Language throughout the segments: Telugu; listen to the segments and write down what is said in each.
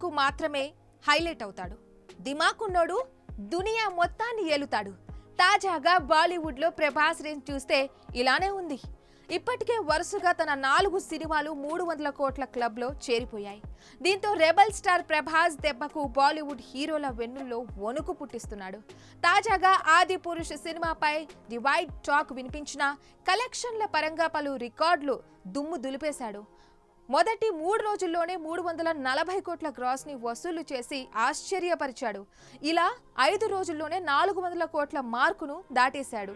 వరకు మాత్రమే హైలైట్ అవుతాడు. దిమాకున్నోడు దునియా మొత్తాన్ని ఏలుతాడు. తాజాగా బాలీవుడ్లో ప్రభాస్ రేంజ్ చూస్తే ఇలానే ఉంది. ఇప్పటికే వరుసగా తన 4 సినిమాలు 300 కోట్ల క్లబ్లో చేరిపోయాయి. దీంతో రెబల్ స్టార్ ప్రభాస్ దెబ్బకు బాలీవుడ్ హీరోల వెన్నుల్లో వణుకు పుట్టిస్తున్నాడు. తాజాగా ఆది పురుష్ సినిమాపై ది వైడ్ టాక్ వినిపించిన కలెక్షన్ల పరంగా పలు రికార్డులు దుమ్ము దులిపేశాడు. మొదటి 3 రోజుల్లోనే 340 కోట్ల గ్రాస్ ని వసూలు చేసి ఆశ్చర్యపరిచాడు. ఇలా 5 రోజుల్లోనే 400 కోట్ల మార్కును దాటేశాడు.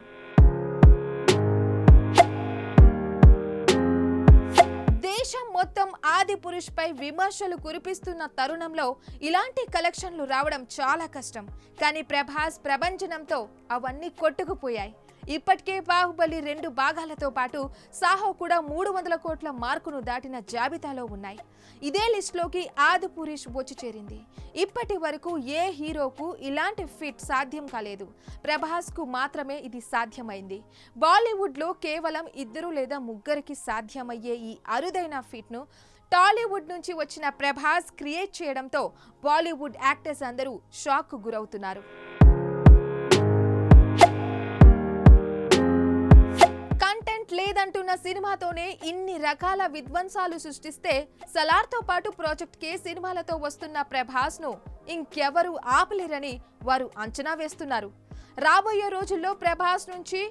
దేశం మొత్తం ఆది పురుష్ పై విమర్శలు కురిపిస్తున్న తరుణంలో ఇలాంటి కలెక్షన్లు రావడం చాలా కష్టం. కానీ ప్రభాస్ ప్రభంజనంతో అవన్నీ కొట్టుకుపోయాయి. ఇప్పటికే బాహుబలి 2 భాగాలతో పాటు సాహో కూడా 300 కోట్ల మార్కును దాటిన జాబితాలో ఉన్నాయి. ఇదే లిస్టులోకి ఆది పురుష్ వచ్చి చేరింది. ఇప్పటి వరకు ఏ హీరోకు ఇలాంటి ఫిట్ సాధ్యం కాలేదు. ప్రభాస్ కు మాత్రమే ఇది సాధ్యమైంది. బాలీవుడ్ లో కేవలం 2 లేదా 3 సాధ్యమయ్యే ఈ అరుదైన ఫిట్ ను టాలీవుడ్ నుంచి వచ్చిన ప్రభాస్ క్రియేట్ చేయడంతో బాలీవుడ్ యాక్టర్స్ అందరూ షాక్ కు గురవుతున్నారు. లేదంటున్న సినిమాతోనే ఇన్ని రకాల విధ్వంసాలు సృష్టిస్తే సలార్తో పాటు ప్రాజెక్ట్ కే సినిమాలతో వస్తున్న ప్రభాస్ ను ఇంకెవరు ఆపలేరని వారు అంచనా వేస్తున్నారు. రాబోయే రోజుల్లో ప్రభాస్ నుంచి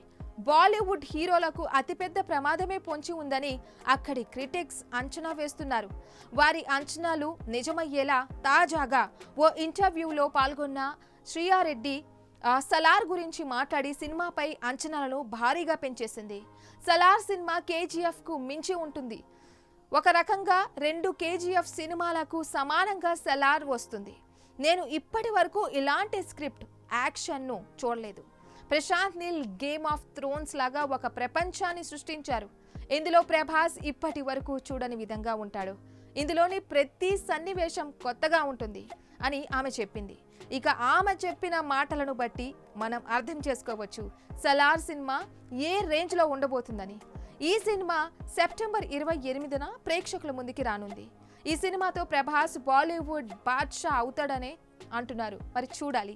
బాలీవుడ్ హీరోలకు అతిపెద్ద ప్రమాదమే పొంచి ఉందని అక్కడి క్రిటిక్స్ అంచనా వేస్తున్నారు. వారి అంచనాలు నిజమయ్యేలా తాజాగా ఓ ఇంటర్వ్యూలో పాల్గొన్న శ్రీయారెడ్డి సలార్ గురించి మాట్లాడి సినిమాపై అంచనాలను భారీగా పెంచేసింది. సలార్ సినిమా కేజీఎఫ్ కు మించి ఉంటుంది. ఒక రకంగా 2 కేజీఎఫ్ సినిమాలకు సమానంగా సలార్ వస్తుంది. నేను ఇప్పటి వరకు ఇలాంటి స్క్రిప్ట్ యాక్షన్ను చూడలేదు. Prashanth Neel Game of Thrones లాగా ఒక ప్రపంచాన్ని సృష్టించారు. ఇందులో ప్రభాస్ ఇప్పటి వరకు చూడని విధంగా ఉంటాడు. ఇందులోని ప్రతి సన్నివేశం కొత్తగా ఉంటుంది అని ఆమె చెప్పింది. ఇక ఆమె చెప్పిన మాటలను బట్టి మనం అర్థం చేసుకోవచ్చు సలార్ సినిమా ఏ రేంజ్ లో ఉండబోతుందని. ఈ సినిమా సెప్టెంబర్ 28న ప్రేక్షకుల ముందుకి రానుంది. ఈ సినిమాతో ప్రభాస్ బాలీవుడ్ బాద్షా అవుతాడనే అంటున్నారు. మరి చూడాలి.